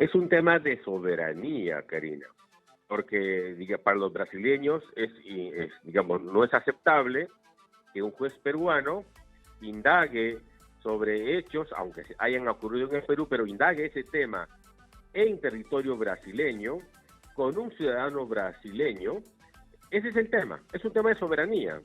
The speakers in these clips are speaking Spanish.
Es un tema de soberanía, Karina, porque para los brasileños digamos, no es aceptable que un juez peruano indague sobre hechos, aunque hayan ocurrido en el Perú, pero indague ese tema en territorio brasileño, con un ciudadano brasileño. Ese es el tema, es un tema de soberanía.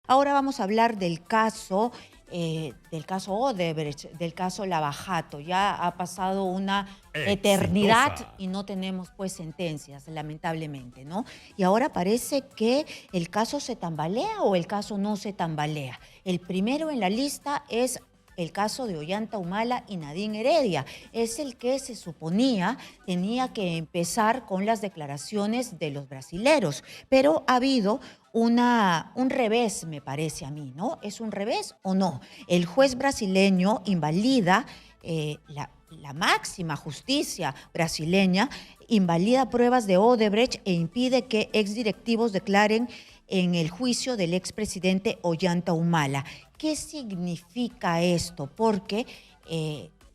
Ahora vamos a hablar del caso Odebrecht, del caso Lava Jato. Ya ha pasado una eternidad y no tenemos pues sentencias, lamentablemente, ¿no? Y ahora parece que el caso se tambalea o el caso no se tambalea. El primero en la lista es el caso de Ollanta Humala y Nadine Heredia. Es el que se suponía tenía que empezar con las declaraciones de los brasileros, pero ha habido un revés, me parece a mí, ¿no? ¿Es un revés o no? El juez brasileño invalida la máxima justicia brasileña, invalida pruebas de Odebrecht e impide que exdirectivos declaren en el juicio del expresidente Ollanta Humala. ¿Qué significa esto? Porque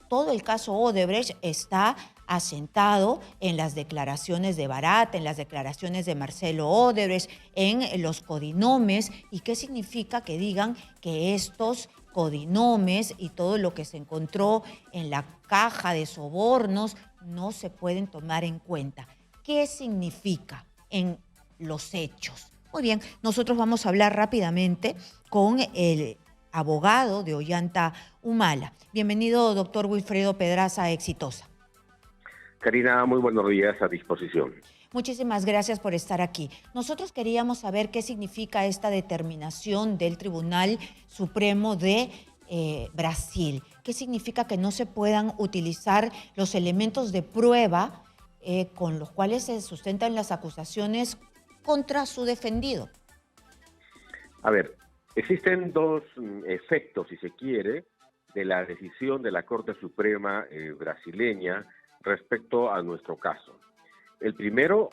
todo el caso Odebrecht está asentado en las declaraciones de Barat, en las declaraciones de Marcelo Odebrecht, en los codinomes. ¿Y qué significa que digan que estos codinomes y todo lo que se encontró en la caja de sobornos no se pueden tomar en cuenta? ¿Qué significa en los hechos? Muy bien, nosotros vamos a hablar rápidamente con el abogado de Ollanta Humala. Bienvenido, doctor Wilfredo Pedraza Exitosa. Karina, muy buenos días, a disposición. Muchísimas gracias por estar aquí. Nosotros queríamos saber qué significa esta determinación del Tribunal Supremo de Brasil. ¿Qué significa que no se puedan utilizar los elementos de prueba con los cuales se sustentan las acusaciones contra su defendido? A ver, existen dos efectos, si se quiere, de la decisión de la Corte Suprema brasileña respecto a nuestro caso. El primero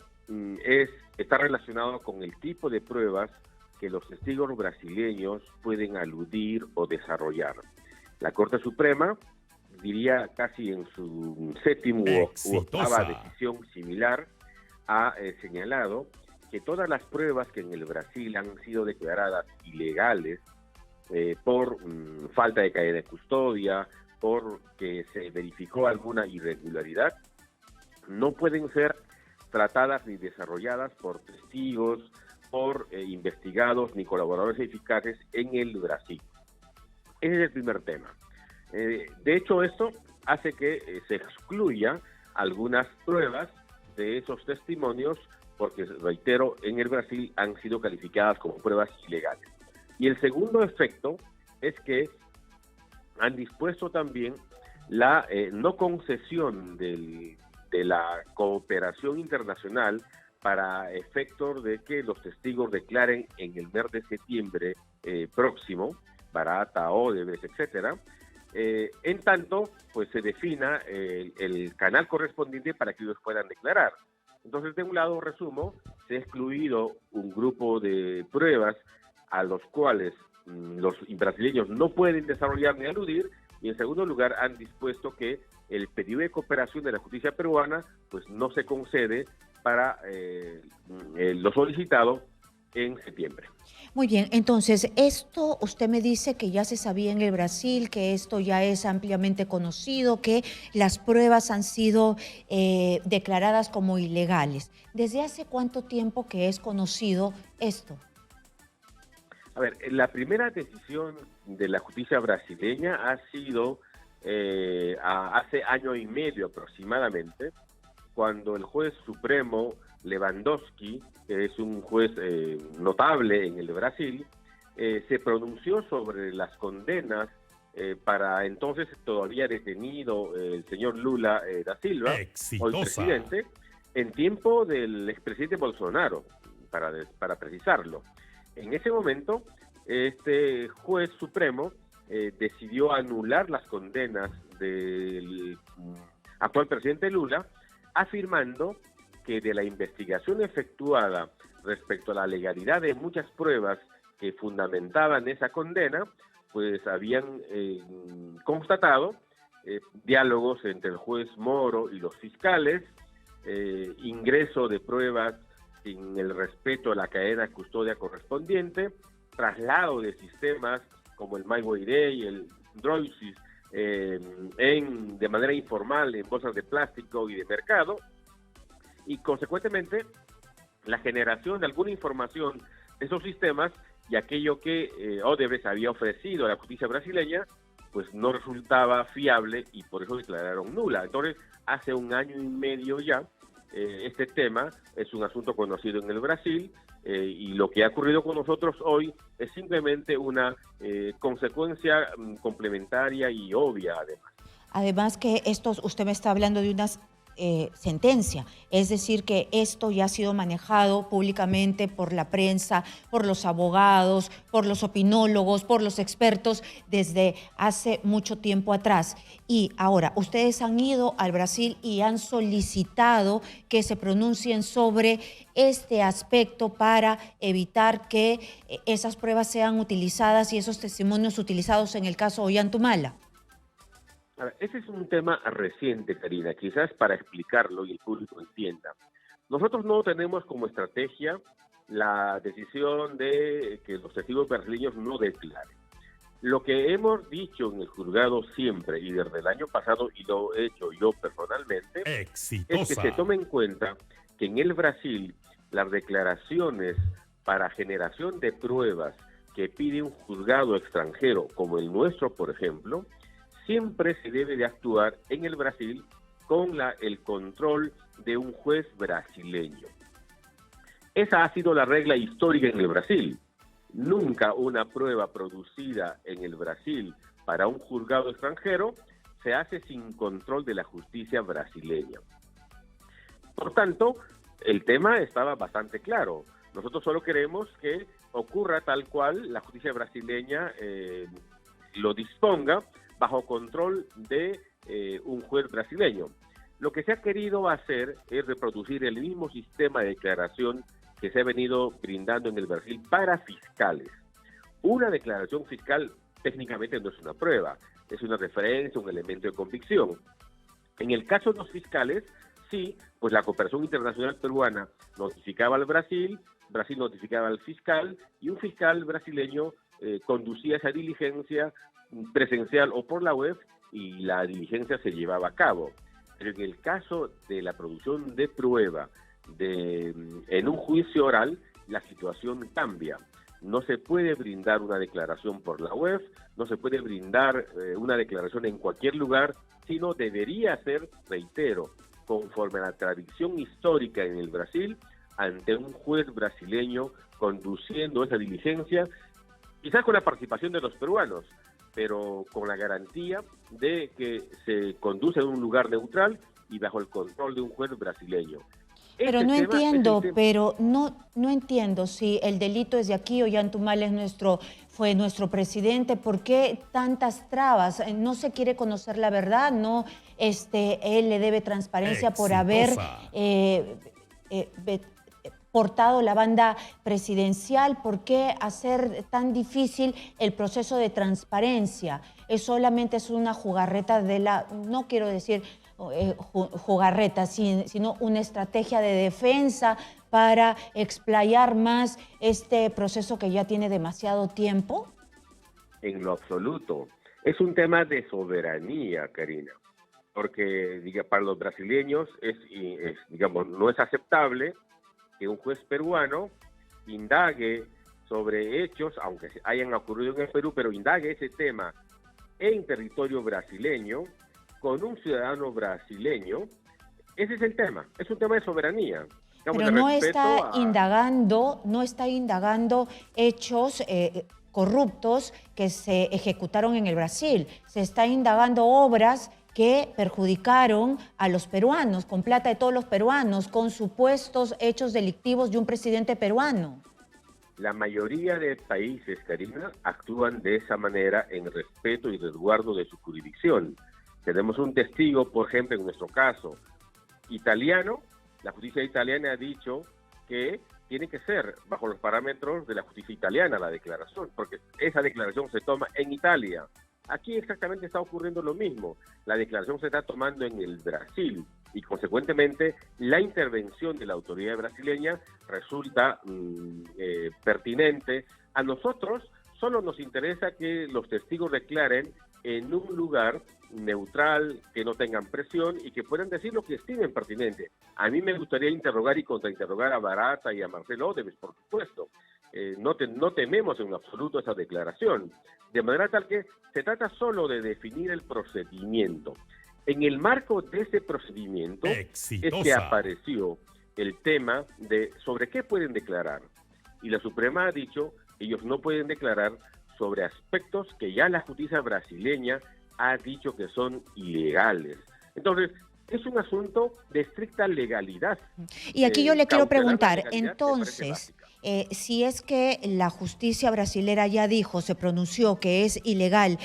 está relacionado con el tipo de pruebas que los testigos brasileños pueden aludir o desarrollar. La Corte Suprema, diría casi en su séptimo u octava decisión similar, ha señalado que todas las pruebas que en el Brasil han sido declaradas ilegales por falta de cadena de custodia, porque se verificó alguna irregularidad, no pueden ser tratadas ni desarrolladas por testigos, por investigados ni colaboradores eficaces en el Brasil. Ese es el primer tema. De hecho, esto hace que se excluya algunas pruebas de esos testimonios porque, reitero, en el Brasil han sido calificadas como pruebas ilegales. Y el segundo efecto es que han dispuesto también la no concesión de la cooperación internacional para efectos de que los testigos declaren en el mes de septiembre próximo, Barata, Odebrecht, etcétera, en tanto pues se defina el canal correspondiente para que ellos puedan declarar. Entonces, de un lado, resumo, se ha excluido un grupo de pruebas a los cuales los brasileños no pueden desarrollar ni aludir, y en segundo lugar han dispuesto que el pedido de cooperación de la justicia peruana pues no se concede para lo solicitado en septiembre. Muy bien, entonces, esto usted me dice que ya se sabía en el Brasil, que esto ya es ampliamente conocido, que las pruebas han sido declaradas como ilegales. ¿Desde hace cuánto tiempo que es conocido esto? A ver, la primera decisión de la justicia brasileña ha sido hace año y medio aproximadamente, cuando el juez supremo Lewandowski, que es un juez notable en el Brasil, se pronunció sobre las condenas para entonces todavía detenido el señor Lula da Silva, hoy presidente, en tiempo del expresidente Bolsonaro, para precisarlo. En ese momento, este juez supremo decidió anular las condenas del actual presidente Lula, afirmando que de la investigación efectuada respecto a la legalidad de muchas pruebas que fundamentaban esa condena, pues habían constatado diálogos entre el juez Moro y los fiscales, ingreso de pruebas sin el respeto a la cadena de custodia correspondiente, traslado de sistemas como el MyWayday y el Droisis de manera informal en bolsas de plástico y de mercado, y consecuentemente la generación de alguna información de esos sistemas y aquello que Odebrecht había ofrecido a la justicia brasileña, pues no resultaba fiable y por eso declararon nula. Entonces, hace 1 año y medio ya, este tema es un asunto conocido en el Brasil y lo que ha ocurrido con nosotros hoy es simplemente una consecuencia complementaria y obvia, además. Además que usted me está hablando de una sentencia, es decir, que esto ya ha sido manejado públicamente por la prensa, por los abogados, por los opinólogos, por los expertos desde hace mucho tiempo atrás. Y ahora, ustedes han ido al Brasil y han solicitado que se pronuncien sobre este aspecto para evitar que esas pruebas sean utilizadas y esos testimonios utilizados en el caso Ollantumala. Ese es un tema reciente, Karina, quizás para explicarlo y el público entienda. Nosotros no tenemos como estrategia la decisión de que los testigos brasileños no declaren. Lo que hemos dicho en el juzgado siempre y desde el año pasado, y lo he hecho yo personalmente, es que se tome en cuenta que en el Brasil las declaraciones para generación de pruebas que pide un juzgado extranjero, como el nuestro, por ejemplo, siempre se debe de actuar en el Brasil con el control de un juez brasileño. Esa ha sido la regla histórica en el Brasil. Nunca una prueba producida en el Brasil para un juzgado extranjero se hace sin control de la justicia brasileña. Por tanto, el tema estaba bastante claro. Nosotros solo queremos que ocurra tal cual la justicia brasileña lo disponga, bajo control de un juez brasileño. Lo que se ha querido hacer es reproducir el mismo sistema de declaración que se ha venido brindando en el Brasil para fiscales. Una declaración fiscal técnicamente no es una prueba, es una referencia, un elemento de convicción. En el caso de los fiscales, sí, pues la cooperación internacional peruana notificaba al Brasil, Brasil notificaba al fiscal y un fiscal brasileño conducía esa diligencia presencial o por la web y la diligencia se llevaba a cabo. Pero en el caso de la producción de prueba en un juicio oral, la situación cambia. No se puede brindar una declaración por la web, no se puede brindar una declaración en cualquier lugar, sino debería ser, reitero, conforme a la tradición histórica en el Brasil, ante un juez brasileño conduciendo esa diligencia, quizás con la participación de los peruanos, pero con la garantía de que se conduce en un lugar neutral y bajo el control de un juez brasileño. Pero no entiendo si el delito es de aquí, Ollantumala fue nuestro presidente, ¿por qué tantas trabas? No se quiere conocer la verdad, no él le debe transparencia por haber portado la banda presidencial. ¿Por qué hacer tan difícil el proceso de transparencia? Solamente es una jugarreta no quiero decir jugarreta, sino una estrategia de defensa para explayar más este proceso que ya tiene demasiado tiempo. En lo absoluto. Es un tema de soberanía, Karina, porque para los brasileños no es aceptable que un juez peruano indague sobre hechos, aunque hayan ocurrido en el Perú, pero indague ese tema en territorio brasileño, con un ciudadano brasileño. Ese es el tema, es un tema de soberanía. Pero no está indagando hechos corruptos que se ejecutaron en el Brasil, se está indagando obras que perjudicaron a los peruanos, con plata de todos los peruanos, con supuestos hechos delictivos de un presidente peruano. La mayoría de países, Karina, actúan de esa manera en respeto y resguardo de su jurisdicción. Tenemos un testigo, por ejemplo, en nuestro caso, italiano. La justicia italiana ha dicho que tiene que ser bajo los parámetros de la justicia italiana la declaración, porque esa declaración se toma en Italia. aquí exactamente está ocurriendo lo mismo. La declaración se está tomando en el Brasil y consecuentemente la intervención de la autoridad brasileña resulta pertinente. A nosotros solo nos interesa que los testigos declaren en un lugar neutral, que no tengan presión y que puedan decir lo que estimen pertinente. A mí me gustaría interrogar y contrainterrogar a Barata y a Marcelo Odebrecht, por supuesto. No tememos en absoluto esa declaración. De manera tal que se trata solo de definir el procedimiento. En el marco de ese procedimiento es que apareció el tema de sobre qué pueden declarar. Y la Suprema ha dicho que ellos no pueden declarar sobre aspectos que ya la justicia brasileña ha dicho que son ilegales. Entonces, es un asunto de estricta legalidad. Y aquí yo le quiero preguntar, entonces, si es que la justicia brasilera ya dijo, se pronunció que es ilegal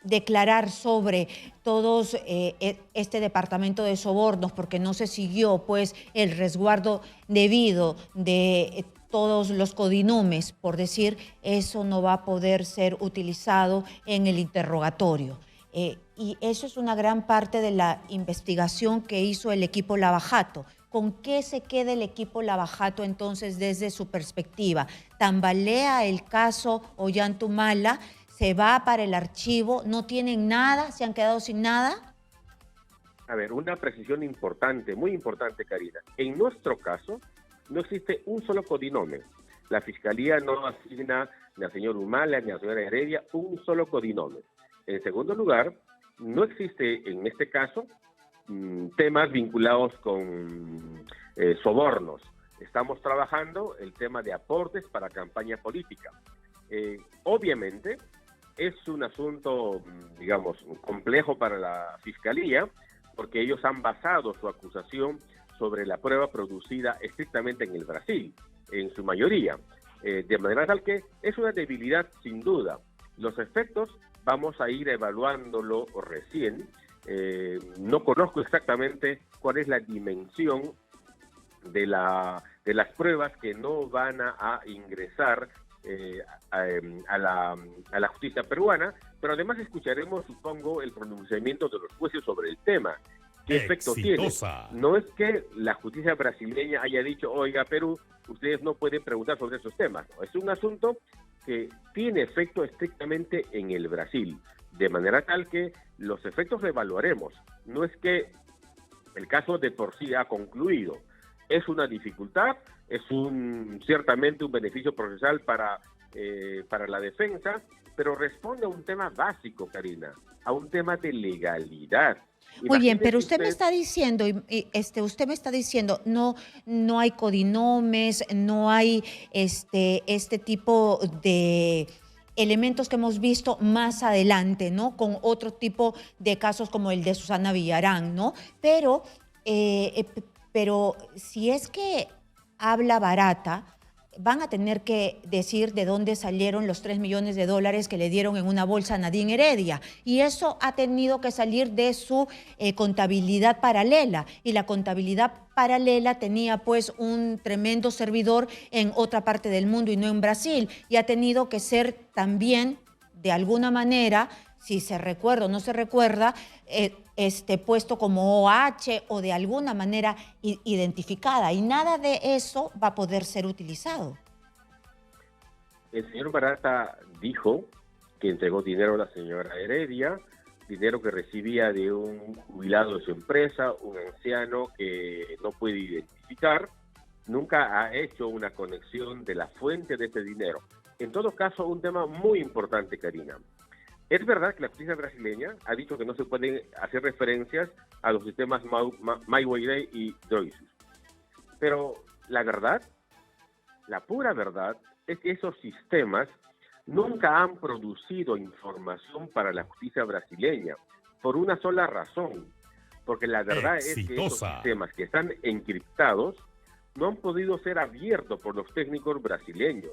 declarar sobre todos este departamento de sobornos porque no se siguió pues el resguardo debido de todos los codinomes, por decir, eso no va a poder ser utilizado en el interrogatorio. Y eso es una gran parte de la investigación que hizo el equipo Lava Jato. ¿Con qué se queda el equipo Lava Jato entonces desde su perspectiva? ¿Tambalea el caso Ollantumala? ¿Se va para el archivo? ¿No tienen nada? ¿Se han quedado sin nada? A ver, una precisión importante, muy importante, Karina. En nuestro caso, no existe un solo codinome. La Fiscalía no asigna ni al señor Humala ni a la señora Heredia un solo codinome. En segundo lugar, no existe en este caso temas vinculados con sobornos. Estamos trabajando el tema de aportes para campaña política. Obviamente, es un asunto, digamos, complejo para la Fiscalía, porque ellos han basado su acusación sobre la prueba producida estrictamente en el Brasil, en su mayoría. De manera tal que es una debilidad sin duda. Los efectos vamos a ir evaluándolo recién. No conozco exactamente cuál es la dimensión de las pruebas que no van a ingresar a la justicia peruana, pero además escucharemos, supongo, el pronunciamiento de los jueces sobre el tema. ¿Qué efecto tiene? No es que la justicia brasileña haya dicho, oiga, Perú, ustedes no pueden preguntar sobre esos temas. No, es un asunto que tiene efecto estrictamente en el Brasil, de manera tal que los efectos los evaluaremos. No es que el caso de por sí ha concluido. Es una dificultad, es ciertamente un beneficio procesal para la defensa, pero responde a un tema básico, Karina, a un tema de legalidad. Muy bien, pero usted me está diciendo, usted me está diciendo, no hay codinomes, no hay este tipo de elementos que hemos visto más adelante, ¿no? Con otro tipo de casos como el de Susana Villarán, ¿no? Pero si es que habla Barata, van a tener que decir de dónde salieron los 3 millones de dólares que le dieron en una bolsa a Nadine Heredia. Y eso ha tenido que salir de su contabilidad paralela. Y la contabilidad paralela tenía pues un tremendo servidor en otra parte del mundo y no en Brasil. Y ha tenido que ser también, de alguna manera, si se recuerda o no se recuerda, puesto como OH o de alguna manera identificada, y nada de eso va a poder ser utilizado. El señor Barata dijo que entregó dinero a la señora Heredia, dinero que recibía de un jubilado de su empresa, un anciano que no puede identificar. Nunca ha hecho una conexión de la fuente de ese dinero. En todo caso, un tema muy importante, Karina. Es verdad que la justicia brasileña ha dicho que no se pueden hacer referencias a los sistemas MyWayday y Droisus. Pero la verdad, la pura verdad, es que esos sistemas nunca han producido información para la justicia brasileña, por una sola razón. Porque la verdad es que esos sistemas que están encriptados no han podido ser abiertos por los técnicos brasileños.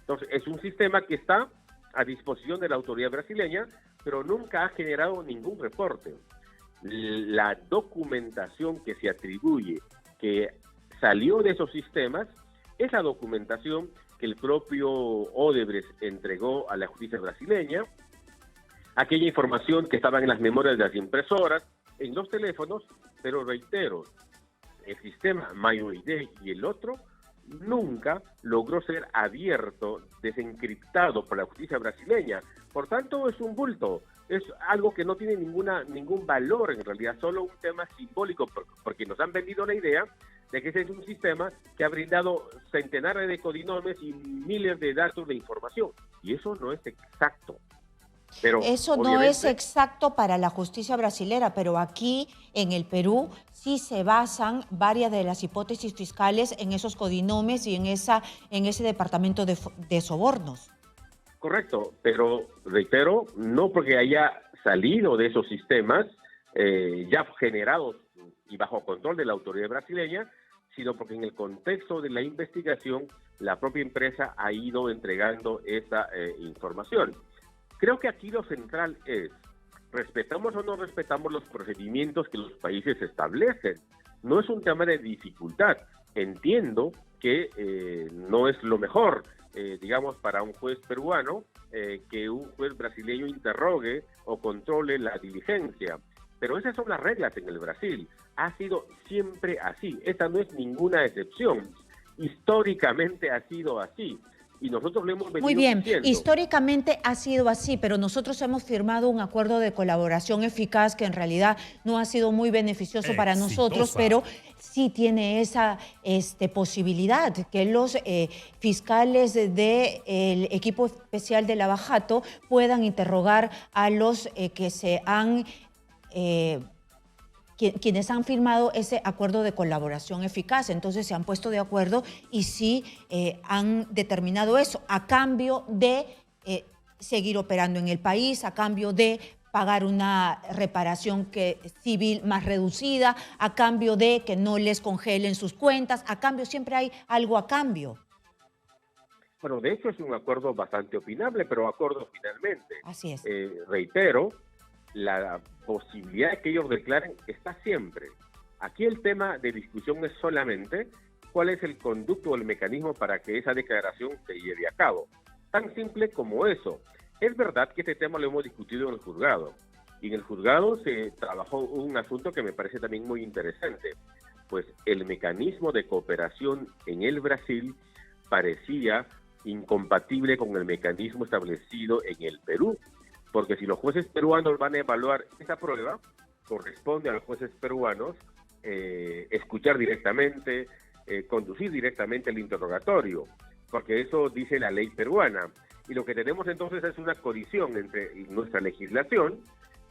Entonces, es un sistema que está a disposición de la autoridad brasileña, pero nunca ha generado ningún reporte. La documentación que se atribuye que salió de esos sistemas es la documentación que el propio Odebrecht entregó a la justicia brasileña aquella información que estaba en las memorias de las impresoras, en los teléfonos, pero reitero, el sistema MyUID y el otro nunca logró ser abierto, desencriptado por la justicia brasileña. Por tanto, es un bulto, es algo que no tiene ningún valor en realidad, solo un tema simbólico, porque nos han vendido la idea de que ese es un sistema que ha brindado centenares de codinomes y miles de datos de información, y eso no es exacto. Pero eso no es exacto para la justicia brasilera, pero aquí en el Perú sí se basan varias de las hipótesis fiscales en esos codinomes y en ese departamento de sobornos. Correcto, pero reitero, no porque haya salido de esos sistemas ya generados y bajo control de la autoridad brasileña, sino porque en el contexto de la investigación la propia empresa ha ido entregando esa información. Creo que aquí lo central es, ¿respetamos o no respetamos los procedimientos que los países establecen? No es un tema de dificultad. Entiendo que no es lo mejor, digamos, para un juez peruano que un juez brasileño interrogue o controle la diligencia. Pero esas son las reglas en el Brasil. Ha sido siempre así. Esta no es ninguna excepción. Históricamente ha sido así. Y nosotros lo hemos venido Muy bien, diciendo. Históricamente ha sido así, pero nosotros hemos firmado un acuerdo de colaboración eficaz que en realidad no ha sido muy beneficioso para nosotros, pero sí tiene esa posibilidad que los fiscales del equipo especial de Lava-Jato puedan interrogar a los que se han quienes han firmado ese acuerdo de colaboración eficaz. Entonces se han puesto de acuerdo y sí han determinado eso, a cambio de seguir operando en el país, a cambio de pagar una reparación civil más reducida, a cambio de que no les congelen sus cuentas, a cambio, siempre hay algo a cambio. Bueno, de hecho es un acuerdo bastante opinable, pero acuerdo finalmente. Así es. Reitero, la posibilidad de que ellos declaren está siempre. Aquí el tema de discusión es solamente cuál es el conducto o el mecanismo para que esa declaración se lleve a cabo. Tan simple como eso. Es verdad que este tema lo hemos discutido en el juzgado, y en el juzgado se trabajó un asunto que me parece también muy interesante, pues el mecanismo de cooperación en el Brasil parecía incompatible con el mecanismo establecido en el Perú, porque si los jueces peruanos van a evaluar esa prueba, corresponde a los jueces peruanos escuchar directamente, conducir directamente el interrogatorio, porque eso dice la ley peruana. Y lo que tenemos entonces es una colisión entre nuestra legislación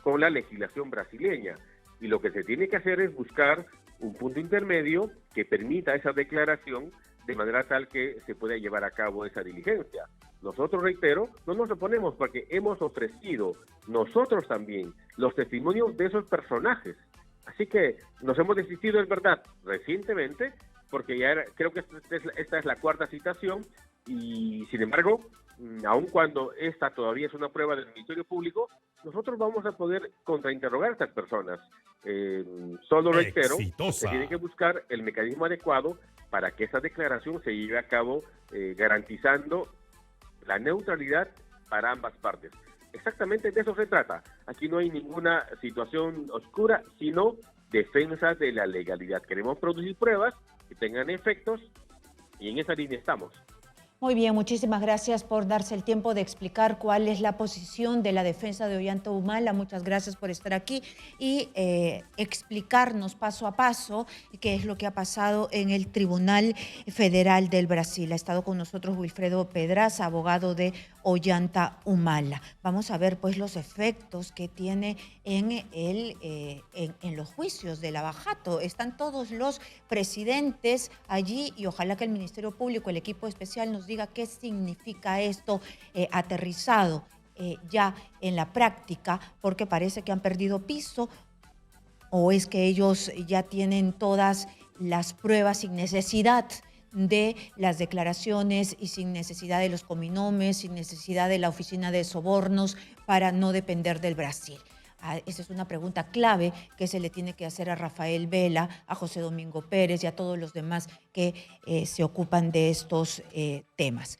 con la legislación brasileña. Y lo que se tiene que hacer es buscar un punto intermedio que permita esa declaración de manera tal que se pueda llevar a cabo esa diligencia. Nosotros, reitero, no nos oponemos porque hemos ofrecido nosotros también los testimonios de esos personajes. Así que nos hemos desistido, es verdad, recientemente, porque creo que esta es la cuarta citación y, sin embargo, aun cuando esta todavía es una prueba del Ministerio Público, nosotros vamos a poder contrainterrogar a estas personas. Solo reitero, se tiene que buscar el mecanismo adecuado para que esa declaración se lleve a cabo garantizando la neutralidad para ambas partes. Exactamente de eso se trata. Aquí no hay ninguna situación oscura, sino defensa de la legalidad. Queremos producir pruebas que tengan efectos y en esa línea estamos. Muy bien, muchísimas gracias por darse el tiempo de explicar cuál es la posición de la defensa de Ollanta Humala. Muchas gracias por estar aquí y explicarnos paso a paso qué es lo que ha pasado en el Tribunal Federal del Brasil. Ha estado con nosotros Wilfredo Pedraza, abogado de Ollanta Humala. Vamos a ver pues los efectos que tiene en los juicios de Lava-Jato. Están todos los presidentes allí y ojalá que el Ministerio Público, el equipo especial, nos diga qué significa esto aterrizado ya en la práctica, porque parece que han perdido piso o es que ellos ya tienen todas las pruebas sin necesidad de las declaraciones y sin necesidad de los cominomes, sin necesidad de la oficina de sobornos para no depender del Brasil. Esa es una pregunta clave que se le tiene que hacer a Rafael Vela, a José Domingo Pérez y a todos los demás que se ocupan de estos temas.